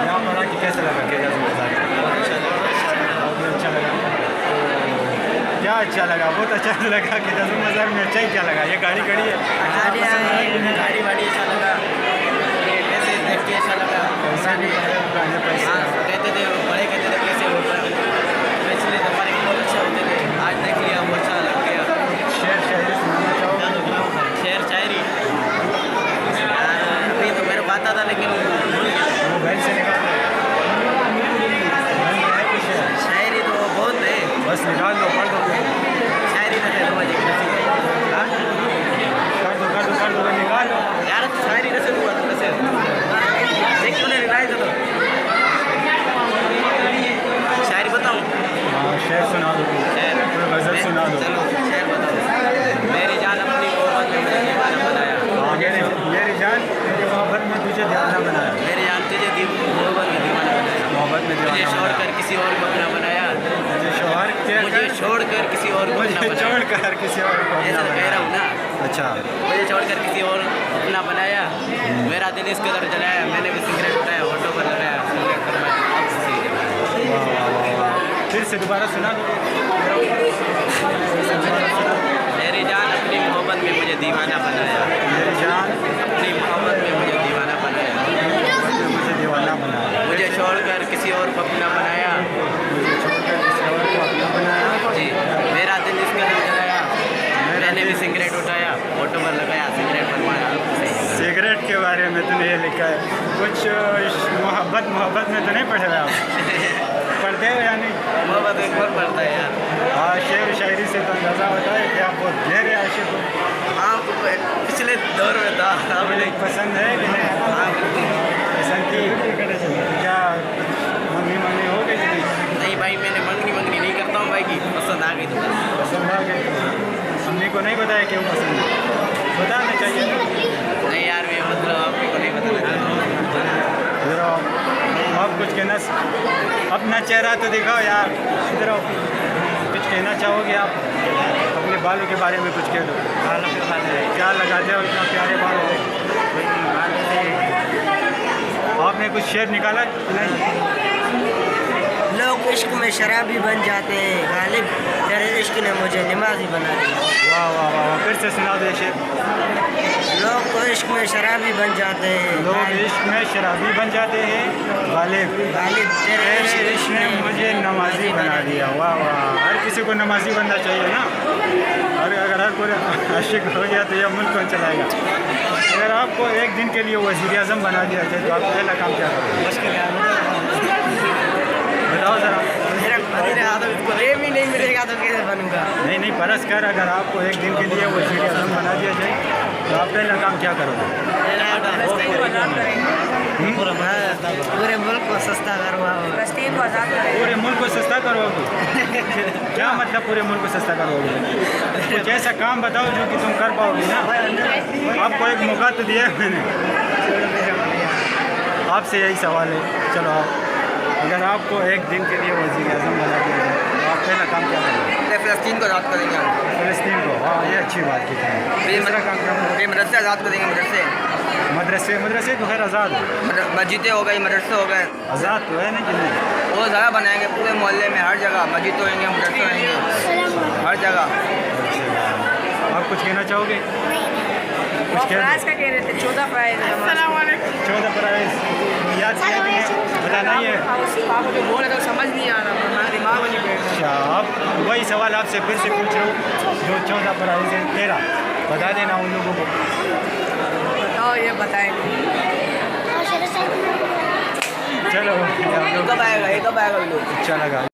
यहाँ पर आके कैसा लगा? अच्छा लगा। क्या अच्छा लगा? बहुत अच्छा लगा कि 10,000 में अच्छा ही क्या लगा? ये गाड़ी खड़ी है, गाड़ी वाड़ी अच्छा लगा, ये पैसे देख के अच्छा लगा। पैसा नहीं पैसे कहते थे बड़े, कहते थे पैसे ऊपर पिछले हमारे बहुत अच्छे होते थे, आज देख लिया वो अच्छा लग गया। शेर शायरी सुनाना चाहोगे? शेर शायरी अभी तो मेरे को आता था, लेकिन वो घर से निकाल शायरी तो बहुत है, बस निकाल दो, पढ़ दो, शायरी तो है 2 बजे की नसीब। हाँ कर दो निकाल दो। यार शायरी कैसे हुआ तो कैसे देख क्यों नहीं रिलाइज तो शायरी बताऊँ? हाँ शेर सुना दो, शेर कोई गज़ल सुना दो। चलो शेर बताओ। मेरी जान अपनी मोहब्बत में मुझे दीवाना बनाया। मेरी जान तेरी मोहब्बत में तुझे दीवाना बनाया। मेरी जान तुझे मोहब्बत में दीवाना बनाया। मोहब्बत में मुझे दीवाना छोड़कर किसी और को अपना बनाया। मुझे शोहर मुझे छोड़कर किसी और को अपना बनाया। छोड़कर किसी और को ऐसा तो कह रहा हूँ ना। अच्छा मुझे छोड़कर किसी और अपना बनाया। मेरा दिल इस कदर जलाया, मैंने भी सिगरेट उठाया, होठों पर लगाया, सिगरेट फरमाया आपसे। वाह वाह वाह वाह। फिर से दोबारा सुना दो। मेरी जान अपनी मोहब्बत में मुझे दीवाना बनाया। मेरी जान अपनी मोहब्बत में मुझे दीवाना बनाया। मुझे दीवाना बनाया। मुझे छोड़कर किसी और को अपना बनाया। मुझे छोड़कर किसी और को अपना बनाया। जी मेरा दिल इस कदर जलाया, मैंने भी सिगरेट उठाया, होठों पर लगाया, सिगरेट फरमाया आपसे। सिगरेट के बारे में तूने ये लिखा है कुछ? मोहब्बत में तो नहीं पढ़े हुए आप? पढ़ते हो या नहीं? मोहब्बत में कौन पढ़ता है यार? हाँ शेर शायरी से तो अंदाज़ा होता है कि आप बहुत गहरे आशिक हो। हाँ पिछले दौर में था, अब मुझे नहीं। पसंद है कि नहीं? हाँ बिल्कुल। पसंद की क्या मंगनी हो गई? नहीं भाई, मैंने मंगनी नहीं करता हूँ भाई की, पसंद आ गई तो बस। पसंद आ गई? मम्मी को नहीं बताया क्यों पसंद है? बताना चाहिए ना। नहीं यार, मैं मतलब आपको नहीं बताना चाहता हूँ। इधर आओ, आप कुछ कहना, अपना चेहरा तो दिखाओ यार। इधर आओ, कुछ कहना चाहोगे आप? अपने बालों के बारे में कुछ कह दो। बालों के बारे में क्या लगाते हो इतना प्यारे बाल हो? आपने कुछ शेर निकाला नहीं? लोग इश्क में शराबी बन जाते हैं, गालिब तेरे इश्क ने मुझे नमाजी बना दिया। वाह वाह वाह वाह। फिर से सुना दो शेर। लोग तो इश्क में शराबी बन जाते हैं, लोग इश्क में शराबी बन जाते हैं, गालिब गालिब तेरे तेरे इश्क ने मुझे नमाजी बना दिया। वाह वाह। हर किसी को नमाजी बनना चाहिए ना। और अगर हर कोई आशिक हो गया तो यह मुल्क कौन चलाएगा? अगर आपको एक दिन के लिए वज़ीर आज़म बना दिया जाए तो आप पहला काम क्या करोगे? बताओ ज़रा। प्रेम ही नहीं मिलेगा तो कैसे बनूंगा? नहीं परस कर, अगर आपको एक दिन के लिए वज़ीर आज़म बना दिया जाए तो आप पहला काम क्या करोगे? पूरे मुल्क को सस्ता करवाओ। पूरे मुल्क को सस्ता करोगे? क्या मतलब पूरे मुल्क को सस्ता करोगे? कुछ ऐसा काम बताओ जो कि तुम कर पाओगे ना। आपको एक मौका तो दिया है मैंने, आपसे यही सवाल है। चलो आप, अगर आपको एक दिन के लिए वज़ीर आज़म बना दिया जाए तो आप पहला काम क्या करोगे? फ़लस्तीन को आज़ाद करेंगे हम। फ़लस्तीन को? हाँ ये अच्छी बात की है। दूसरा काम क्या करोगे? ये मदरसे आज़ाद करेंगे। मदरसे तो खैर आज़ाद है। मस्जिदें हो गई, मदरसे हो गए, आज़ाद तो है ना कि नहीं? वो ज़्यादा बनाएंगे पूरे मोहल्ले में, हर जगह मस्जिद होंगे, मदरसे होंगे, हर जगह। आप कुछ कहना चाहोगे? कुछ कह 14 प्राइज। 14 प्राइज याद किया कि नहीं? पता नहीं है। आपको जो बोल रहे समझ नहीं आ रहा, हमारा दिमाग में नहीं बैठ रहा। अच्छा, आप वही सवाल आपसे फिर से पूछ रहे हो जो 14 प्राइज है 13 बता देना उन लोगों को। बताओ, ये बताएंगे। चलो कब आएगा? अच्छा लगा।